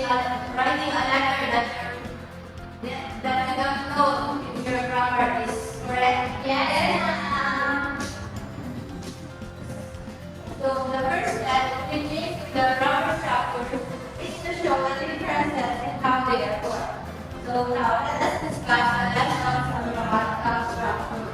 writing a letter that you don't know if your grammar is correct. Yes. So the first step in the grammar structure is to show the differences in how they are formed. So now let us discuss the lessons on grammatical structure.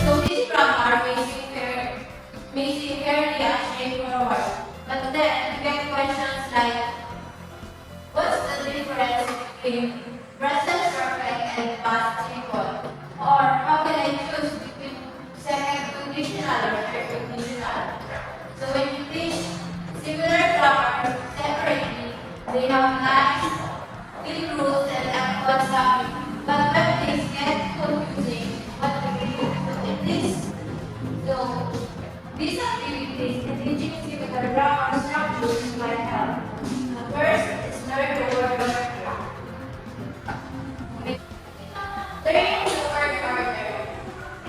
So this grammar may seem fairly straightforward, but then you get questions like, what's the difference between present perfect and past simple? Or how can I choose between second conditional or third conditional? So when you teach similar grammar separately, they have nice, clean rules and concept. But when things get confusing, what do we do with this? So these activities in teaching similar grammar structures might help. The first is learn the word order. Learning the word order.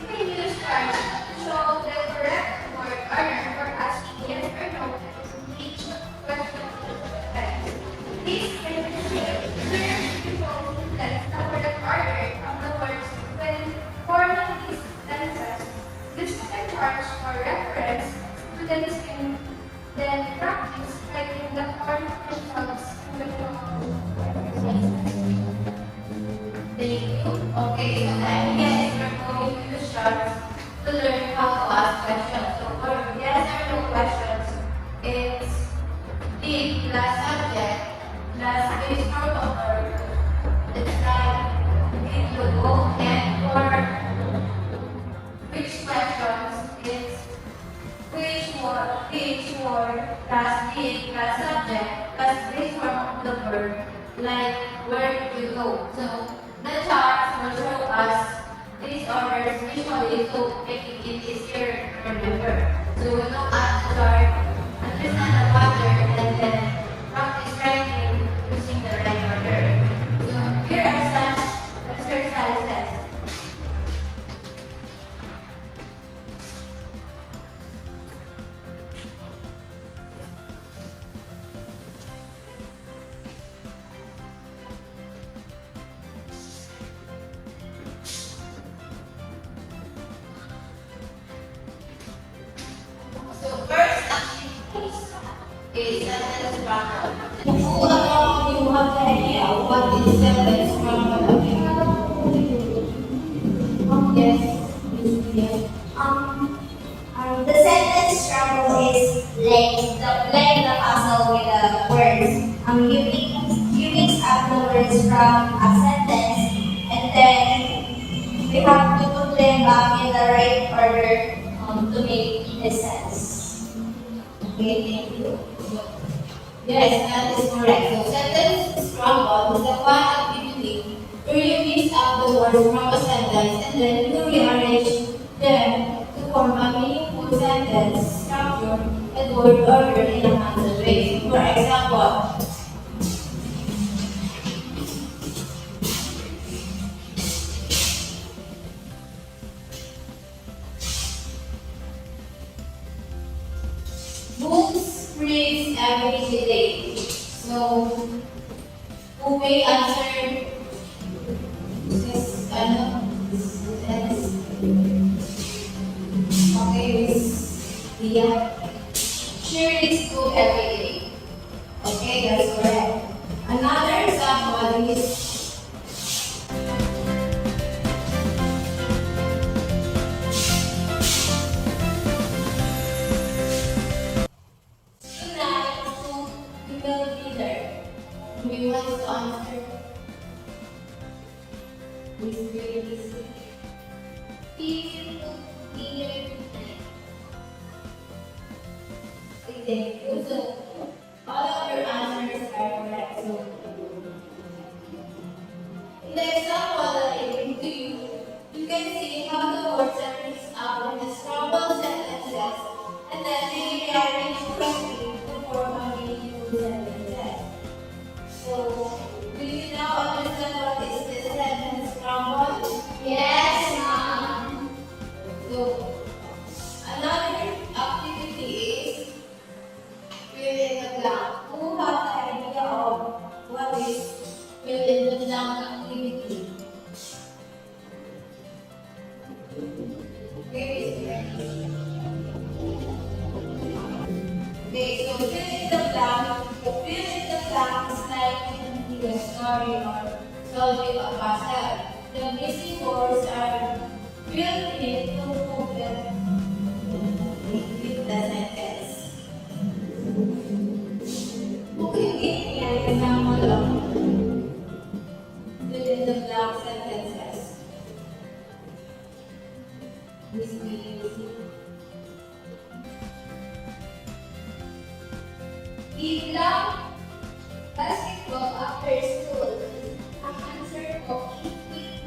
You can use cards to show the correct word order for asking yes or no to each question. These can learn to show that the correct order of the words when forming these sentences. This can charge for reference. Students can then practice writing the form themselves in the Thank you. Okay, so then yes, we're going to use charts to learn how to ask questions. So for yes or no questions, it's the plus subject plus base form of verb. It's like it would go and for which questions is which word plus did plus subject plus base form of the verb, like where did you go? So the charts will show us these orders visually to make it easier to remember. So we look at the chart, understand the pattern, and then practice writing using the right order. So here are some exercises. So first is sentence grammar. Who among you have an idea of what is sentence grammar? Yes, yes. The sentence struggle is laying the puzzle with the words. You mix up the words from a sentence, and then we have to put them back in the right order to make the sense. Okay, thank you. Yes, that is correct. So sentence scramble is the one activity where you mix up the words from a sentence and then you rearrange them to form a meaningful sentence structure and word order in a handled way. For example, books reads every day. So, Ube answered this, okay, Miss Dia. She reads book every day. Okay, that's correct. Another example is Tonight to the mill leader. We want to answer this very easy. He took dinner tonight. Thank you. So all of your answers are correct. So in the example that I gave to you, you can see how the words are mixed up in the scrambled sentences and then they rearrange correctly to form a meaningful sentences. lang activity. Where is learning? Okay, so fill in the blank. Fill in the blanks like in a story or solving a puzzle. The missing words are filled in to complete the sentence. Okay, yan example lang. Fill in the blank sentences. Miss Melissa. Eat lang basketball after school. Ang answer ko, eat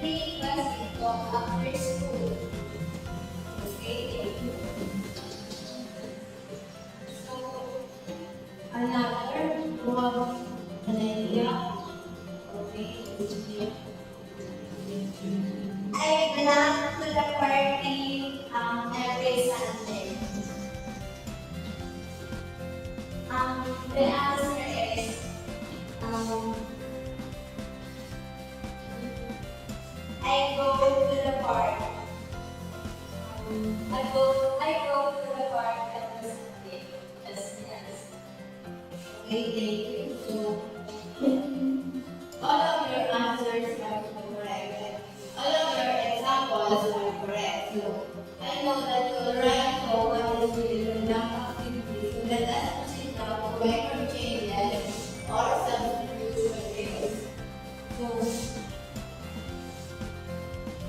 play basketball after school. Okay, thank you. So, another one, an idea. Okay, I belong to the party every Sunday. The answer is I go to the park. I go to the park every Sunday. Yes. okay, thank you. So, all of your answers are correct. All of your examples are correct. So, I know that you will write for what is written down activity. So, let us proceed now to record changes or substitution. So,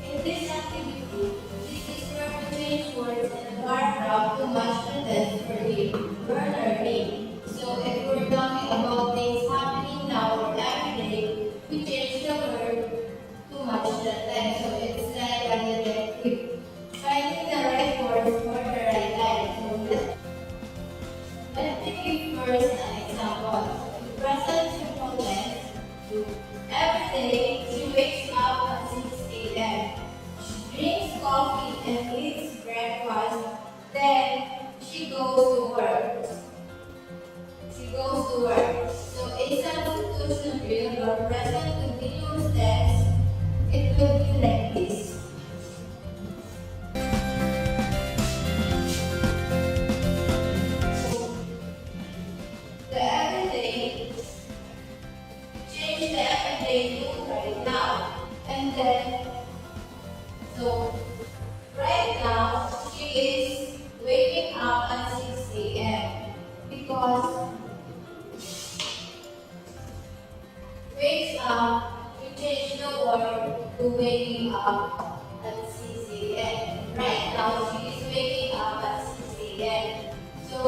in this activity, this is where we change words in a paragraph to match the text for the we're learning. So if we're talking about things happening now or every day, we change the word to match the text. So it's like a detective finding the right words for the right line. So let's take first an example. The present simple tense. Every day she wakes up at 6 a.m. She drinks coffee and eats breakfast. Then she goes to work. So a substitution drill or present continuous tense, it will be like this. So the everyday, change the everyday to right now. And then, so right now, she is waking up at 6 a.m. because wakes up, we change the word to waking up at 6 a.m. Right now, she is waking up at 6 a.m. So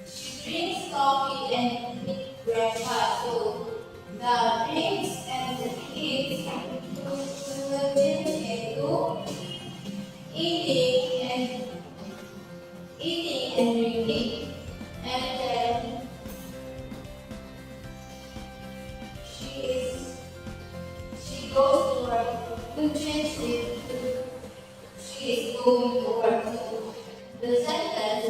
she drinks coffee and eats breakfast. So the drinks and the eats will change into eating and drinking. And then she goes to work to change it to she is going to work. So the sentence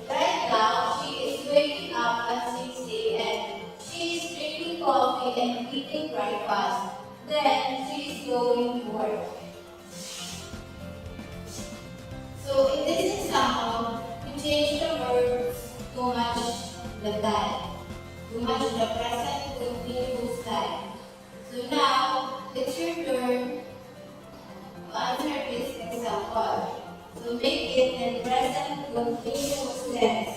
right now she is waking up at 6 a.m. She is drinking coffee and eating breakfast. Then she is going to work. So in this example, we change the words to match the time, to match the present continuous time. So now, it's your turn to answer this example. So make it in present continuous tense.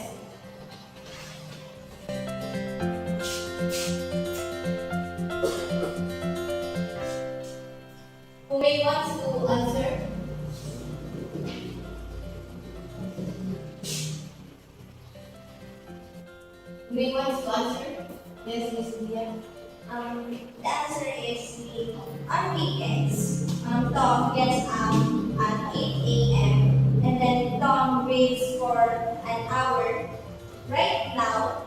Who may wants to answer? Who may wants to answer? Yes, Miss Leah. The answer is the on weekends. Tom gets up at 8 a.m. and then Tom reads for an hour. Right now,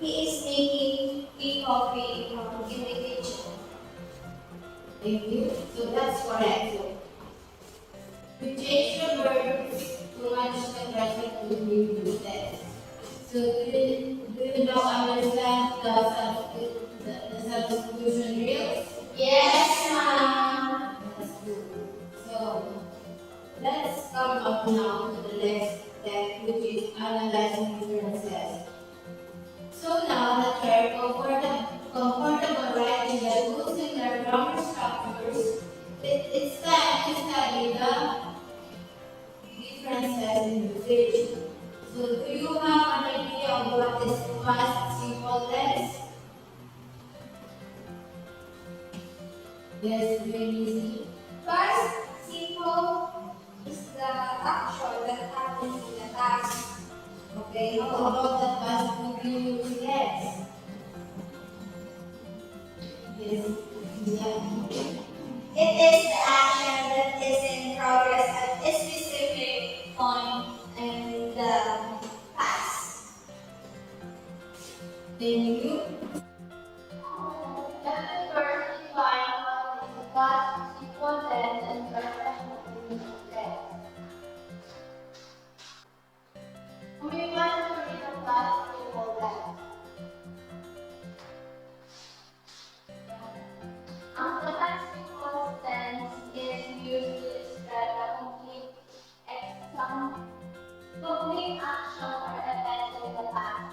he is making tea coffee in the kitchen. Thank you. So that's correct. So we change the verbs to match the present continuous tense. Yes. So do you now understand the substitution drills? Yes, ma'am. That's good. So let's come up now to the next step, which is analyzing differences. So now that you're comfortable writing the two similar grammar structures, it's time to study the differences in usage. So do you have an idea of what is past simple tense? Yes, very easy. Past simple is the action that happens in the past. Okay, how about the past continuous tense? Yes, yeah. It is the action that is in progress at a specific point in the past. Thank you. Let us first define what is past simple tense and present continuous tense. We want to read the past simple tense. The past simple tense is used to describe a complete action or event in the past.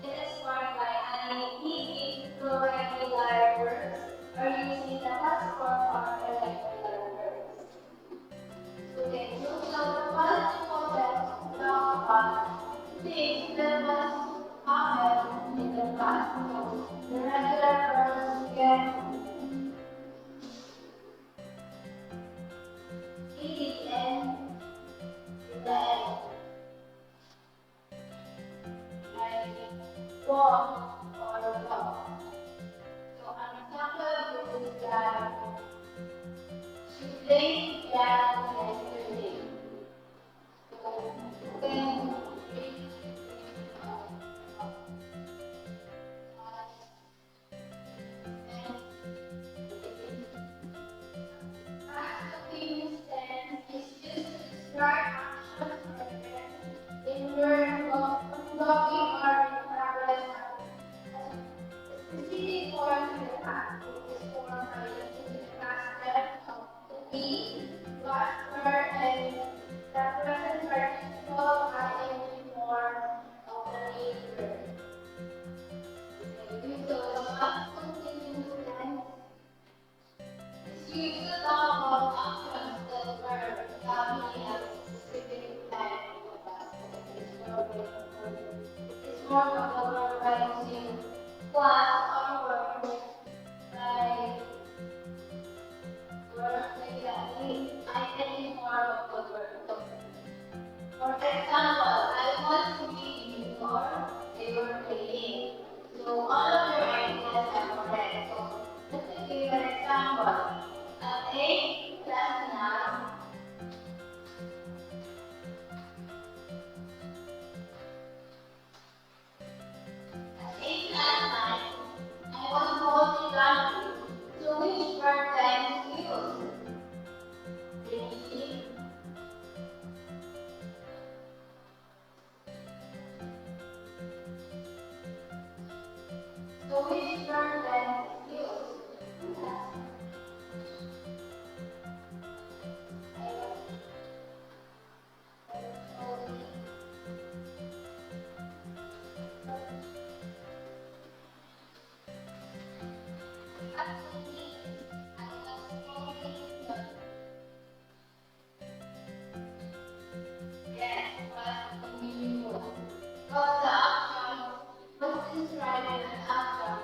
It is formed by adding ed to regular verbs or using the past form of irregular verbs. Okay, so the past simple tense talk about things that must happen in the past. So the regular verbs get ed and the end. Like walk or walk. So an example is that she played piano yesterday. So when past continuous tense is used to describe actions or events in verb of ongoing or in progress. Specific form in the past is formed by using the past tense of the be, was, were, and the present participle ing form of the main verb. Okay, so the past continuous tense is used to talk about actions that were happening at a specific time in the past. It's more of the verb by using plus or word like word like that ing form of the verb. For example, I want to be you or they were playing. So all of your ideas are correct. So let's give an example. At 8 last night, I was holding laundry. So which verb time is used? Ready? So which verb time is used? Yes, but the action was describing an action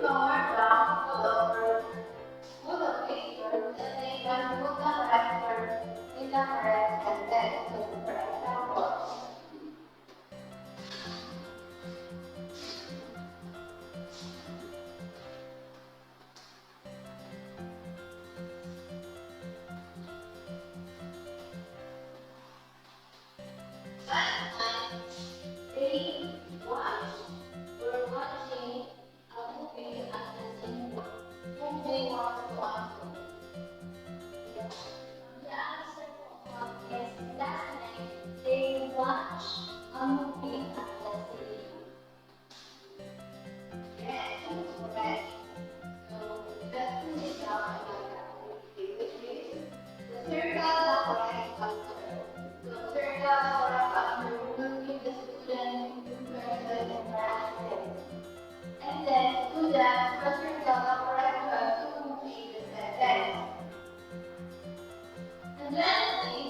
power down full of pictures and they can put the vector in the correct context. So, for example, last time they watched were watching a movie at the cinema whom they want to answer. The answer is last night they watched a movie at the cinema. Yes, that's correct. So let's put it down in our activity, which is the circle of correct answer. So circle of correct answer will give the student two person and practice. And then students for circle of correct to complete the sentence. And lastly,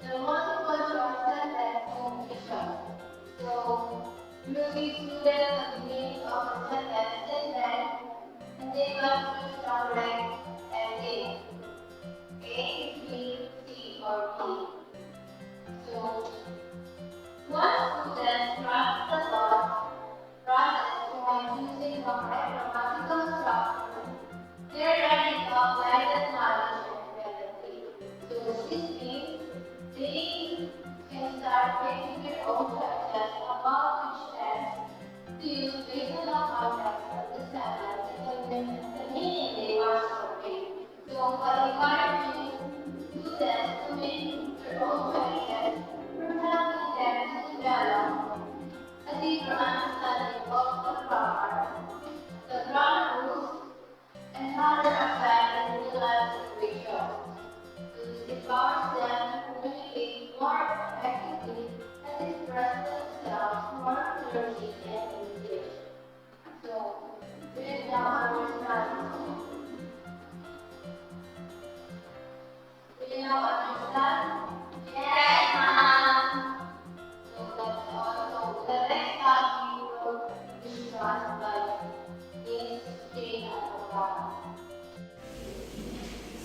the multiple choice sentence completion. So you will give students the beginning of the sentence and they must choose correct ending. A, B, C, or D. So once students grasp the thought process by using correct grammatical structure, they're ready to apply the knowledge immediately. So this means they can start making their own judgments about which tense to use based on the context of the sentence and the meaning they want to convey. So by encouraging students to make their own choices, we're helping them to develop a deeper understanding of the grammar rules, and how they apply in real life situations. This empowers them to communicate more effectively and express themselves more clearly and easily. So, do you now understand? Do you now understand? Yes, ma'am. So that's all. So the next time we will discuss like is chain and the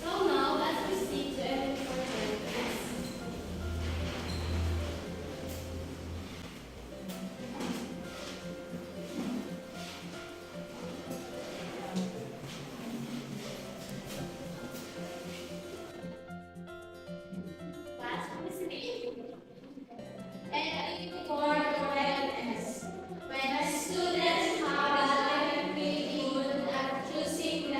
So now let's proceed to an important task. Task participation. And for correctness. When a student have a very good at choosing the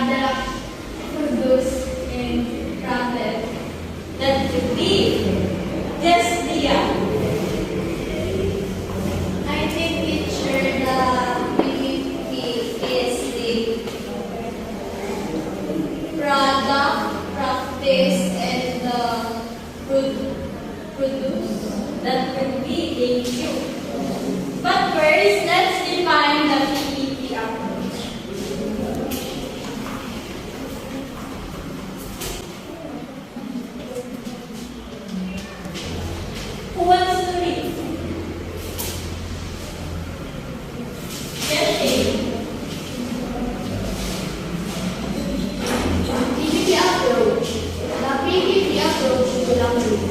product produced and crafted. That could be. Yes, Leah. I think picture the PPP is the product, practice, and the produce. That could be thank you. But first, let's define the PPP approach. Who wants to read? Yes, Shane. PPP approach. The PPP approach to language,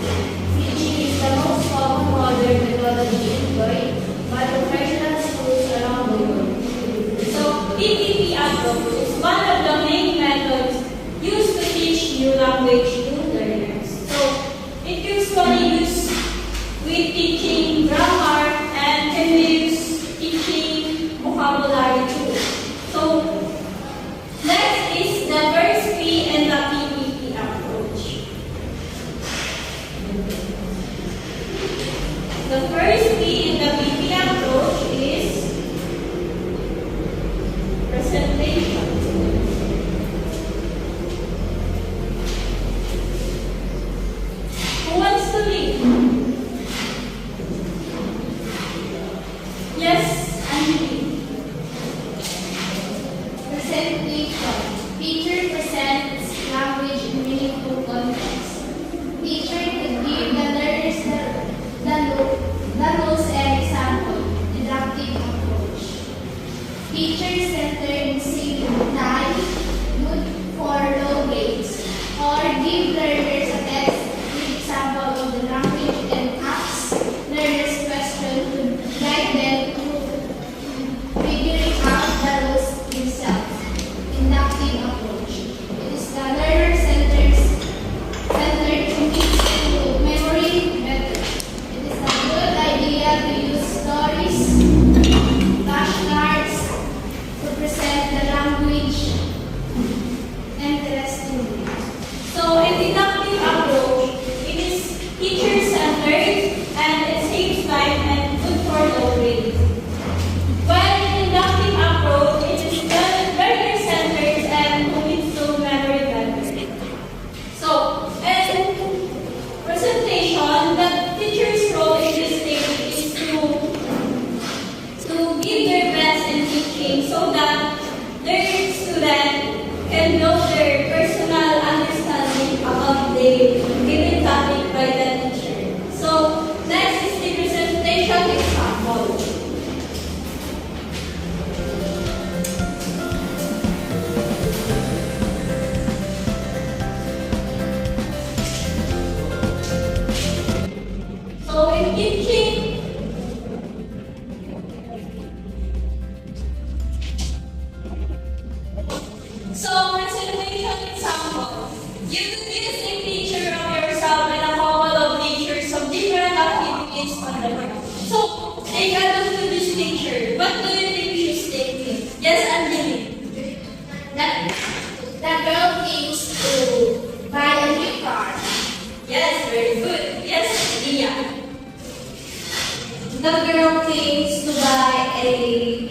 which is the most common modern methodology employed by professional schools around the world. So, PPP approach is one of the main methods used to teach new language to learners. So, it usually used with teaching grammar and can be used teaching vocabulary too. So, next is the first P and the PPP approach. The first P in the PPP approach is presentation. Who wants to lead? Yes, Anjali. Presentation. Teacher presents language in meaningful context. Teacher could give the learners the rules and example. Deductive approach. Teacher-centered save time, good for low grades. Or give learners a text with example of the language and ask learners questions to guide them to figuring out the rules themselves. Inductive approach. It is the learner-centered to improve memory better. It is a good idea to use stories, flashcards to present the language interestingly. So, in deductive approach, it is teacher-centered and it saves time and good for low grades. While in inductive approach, it is learner-centered and commits to memory better. So, in presentation, the teacher's role in this stage is to give their best in teaching so that their student can know their personal understanding about the given topic by the teacher. So, next is the presentation example. So, in teaching, presentation example. You could use a picture of yourself and a couple of pictures of different activities on the board. So, take a look to this picture. What do you think you should take? Yes, Anjali. The girl thinks to buy a new car. Yes, very good. Yes, Leah. The girl thinks to buy a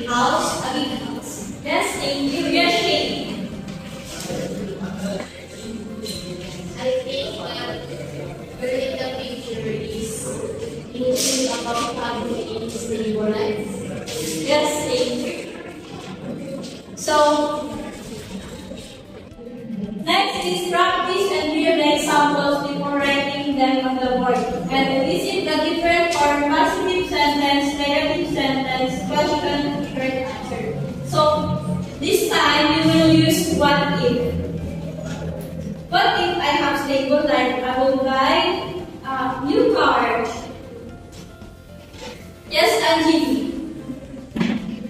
house, a big house. Yes, thank you. Yes, Shane. I think that girl in the picture is thinking about how to stable life. Yes, thank you. So, Next is practice and real examples before writing them on the board. And visit the different form: positive sentence, negative sentence, question, short answer. So this time we will use what if. What if I have stable life? I will buy a new car. Yes, Anjali.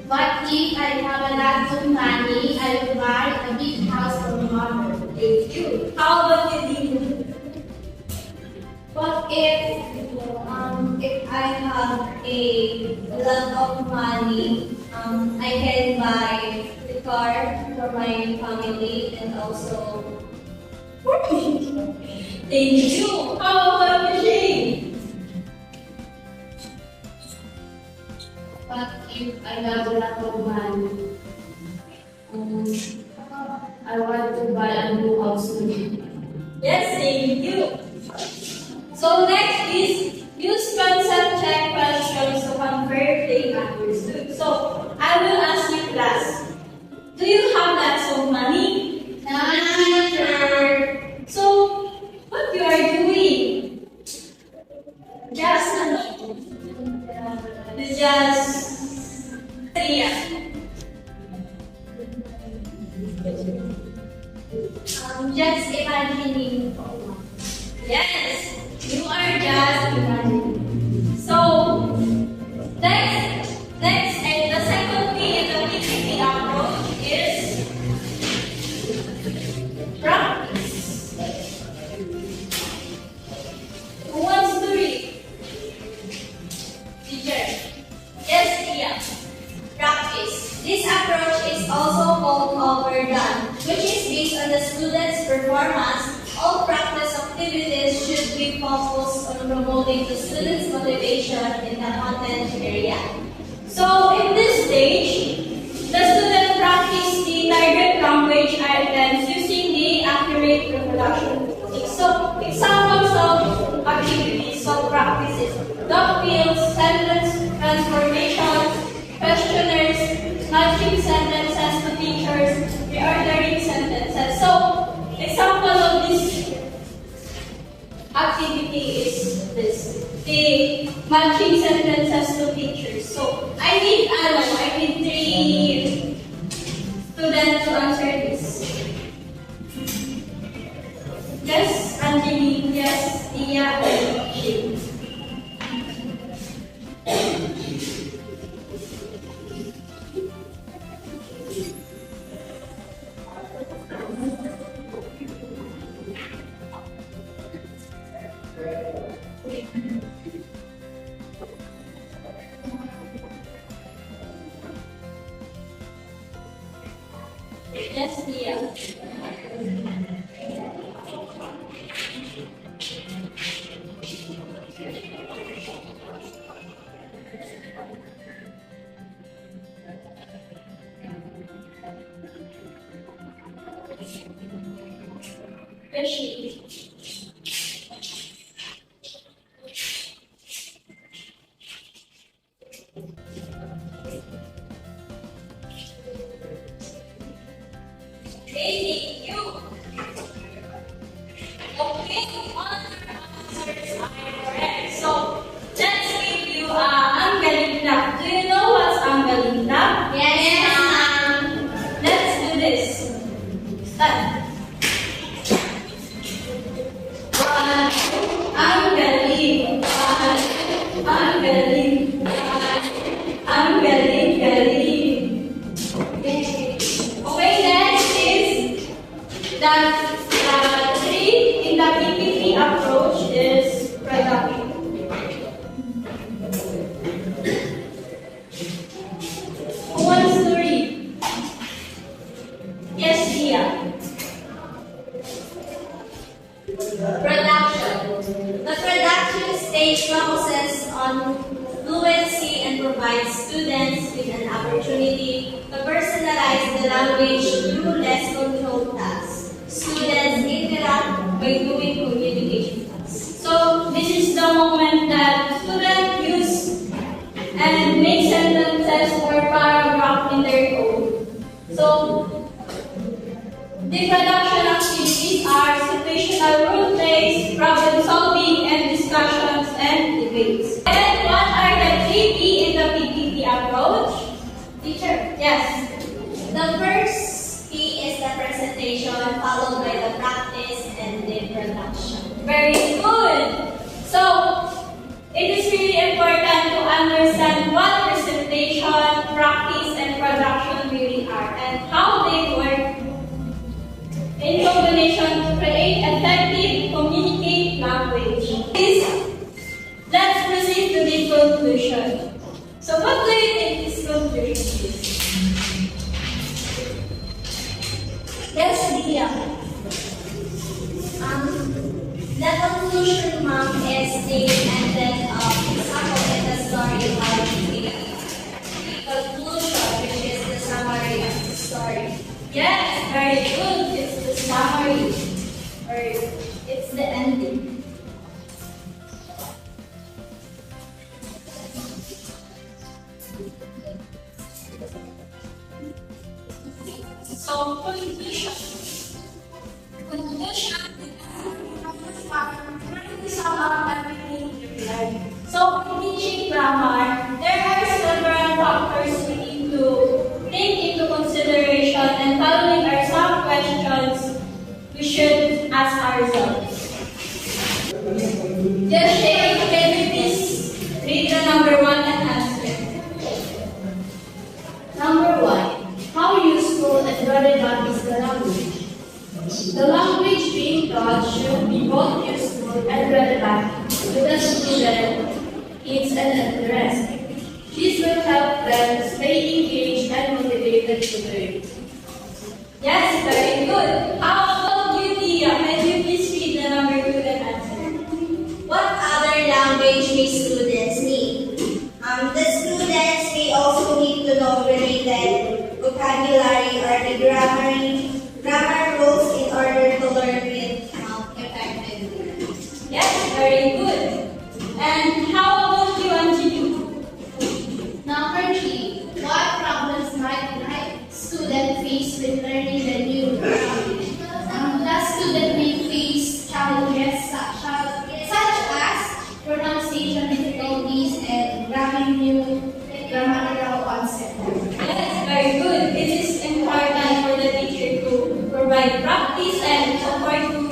what if I have a lot of money? I will buy a big house for my mother. Thank you. How about you, Dino? What if I have a lot of money, I can buy car for my family and also Thank you. How about you, Shane? But if I have a lot of money, I want to buy a new house today. Yes, thank you. So next is use concept check questions to confirm they understood. So I will ask you class, do you have lots of money? Teacher! So what you are doing? Just yeah. just imagining. Yes, you are just imagining. So next, and the second P in the PPT approach is practice. Who wants to read? Teacher. Yes, Tia. Practice. This approach is also called overdone, which is based on the student's performance. All practice activities should be focused on promoting the student's motivation in the content area. So in this stage, the student practice the target language items using the accurate reproduction technique. So examples of activities of practices: dog wheels, sentence transformations, questionnaires, matching sentences to teachers, reordering sentences. So example of this activity is this: the matching sentences to teachers. So I need 3 students to answer this. Yes, Angeline, yes, Tia, and Shane. Yes, Tia. Yes, Shane. Thank you. Okay, all your answers are correct. So let's give you ang galing lab. Do you know what's ang galing lab? Yes, ma'am. Let's do this. Start. Ang galing. Ang galing. Ang galing, galing. Okay, next is that 3 in the PPT approach is production. Who wants to read? Yes, Tia. Production. The production stage focuses on fluency and provides students with an opportunity to personalize the language through less controlled tasks. Students interact by doing communication tasks. So this is the moment that students use and make sentences or paragraph in their own. So the production activities are situational role plays, problem solving, and discussions and debates. And what are the 3 P in the PPT approach? Teacher, yes. The first P is the presentation, followed by the practice and the production. Very good. So, it is really important to understand what presentation, practice, and production really are and how they work in combination to create effective communicate language. Let's proceed to the conclusion. So, what do you think this conclusion is? name and then example in the story of the conclusion, which is the summary of the story. Yes, very good. It's the summary. Or it's the ending. So, conclusion. Conclusion. So, in teaching grammar, there are several factors we need to take into consideration, and following are some questions we should ask ourselves. Just Shane, can you please read the number 1 and answer? Number 1. How useful and relevant is the language? The language being taught should be both useful and relevant to the student, kids, and interest. This will help them stay engaged and motivated to learn. Yes, very good. How about you, Tia? Can you please read the number 2 and answer? What other language may students need? The students may also need to know related vocabulary or the grammar rules in order to learn it effectively. Yes, very good. And how about you, Anjali? Number 3. What problems might student face with learning the new language? The student may face challenges such as pronunciation difficulties and gramming new grammatical concepts. Yes, very good. It is important for the teacher to provide practice and support to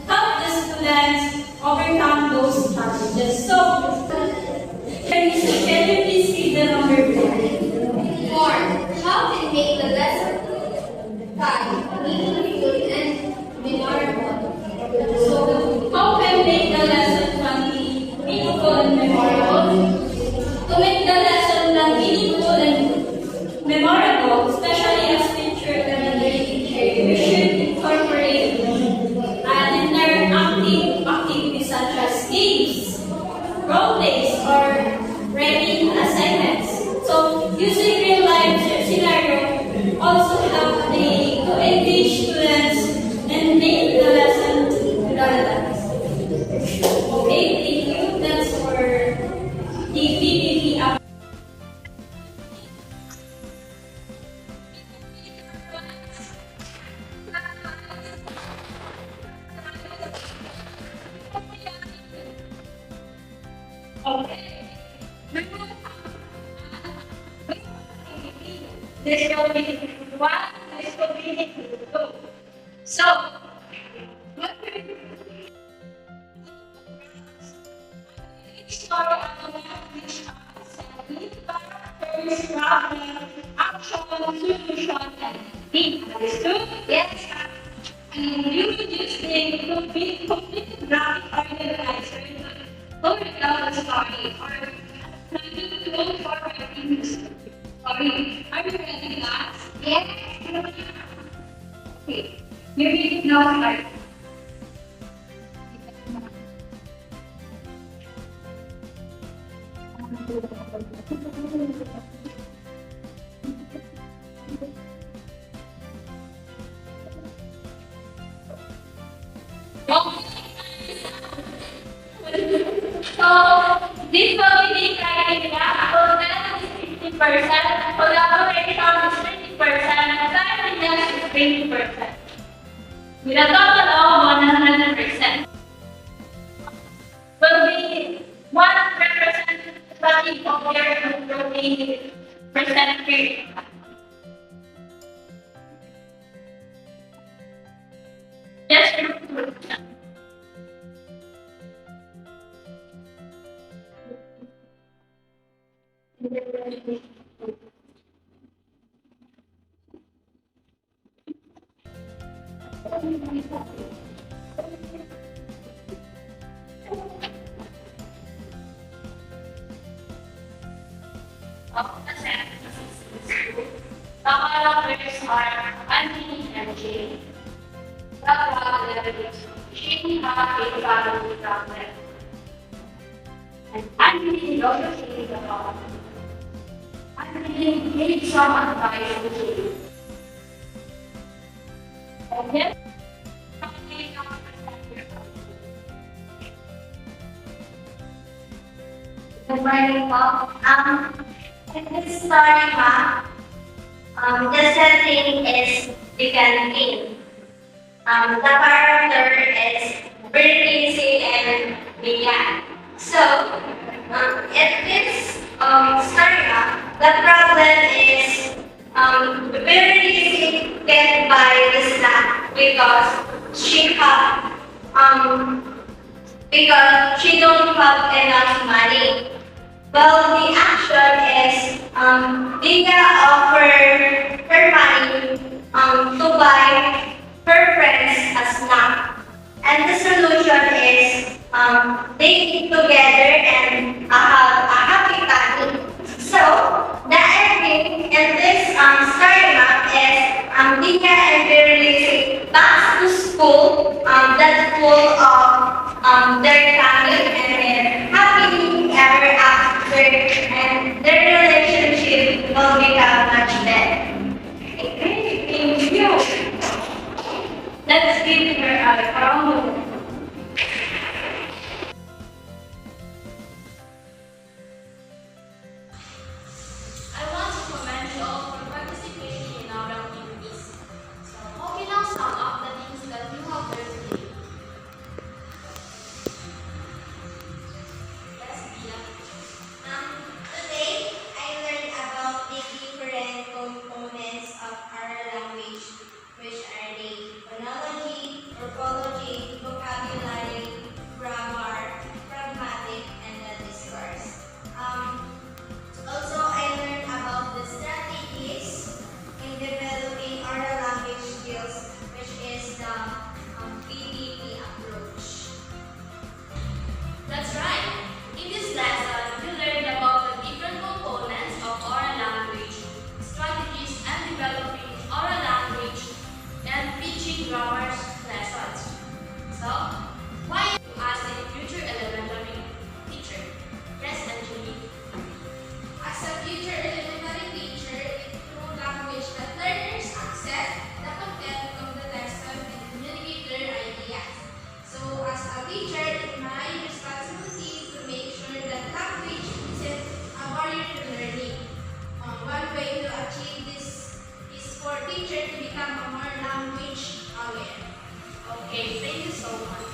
help the students overcome those challenges. So, can you please read the number 4? 4. How can make the lesson fun, meaningful, and memorable? So, how can make the lesson funny, meaningful, and memorable? To make the lesson meaningful and memorable, especially as teacher and the teacher, we should incorporate interactive activities such as games, role plays, or writing assignments. So, using real life scenario also help to engage students and make the lesson relevant. Okay, thank you. That's for the PPT. Okay. This will be 1, this will be 2. So, what we do? Story automatically characters, problem, action, solution, and need. Understood? Yes. And you would use the complete graphic organizer to retell the story or to go forward in the story. Are you ready, class? Yes. Okay. You read now start. So, this will be the criteria. Progress is 50%, collaboration is 20%, effectiveness is 20%. With a total of 100%. Will be 1 representative of their 20% period. Just to Anthony and Jane. The brothers, she had a family problem. I'm reading geography about. I'm reading need some advice to you. Okay? Good morning po. In this story, ma'am, the setting is the canteen. The character is Bernice and Mia. So, in this story, ma'am, the problem is Bernice can't buy the snack because she don't have enough money. Well, the action is Dina offered her money to buy her friends a snack. And the solution is they eat together and have a happy family. So, the ending in this story map is Dina and Bernice back to school that's full of their family and their happily ever after, and their relationship will become much better. Okay, thank you. Let's give her a round of applause. I want to commend you all for participating in our activities. So, okay now sum up the things that you have learned today. Yes, Pia. Today, I learned about the different components of our language, which are the phonology, morphology, vocabulary, grammar, pragmatic, and the discourse. Also, I learned about the strategies in developing oral language skills, which is the PDP approach. That's right. In this lesson, we learned about the different components of oral language, strategies and developing oral language, and teaching grammar lessons. So, why you ask a future elementary teacher? Yes, Angelique. As a future elementary teacher, it through language that learners access the content of the lesson and communicate their ideas. So, as a teacher, it's my responsibility to make sure that language isn't a barrier to learning. One way to achieve this is for teacher to become a more language aware. Okay, thank you so much.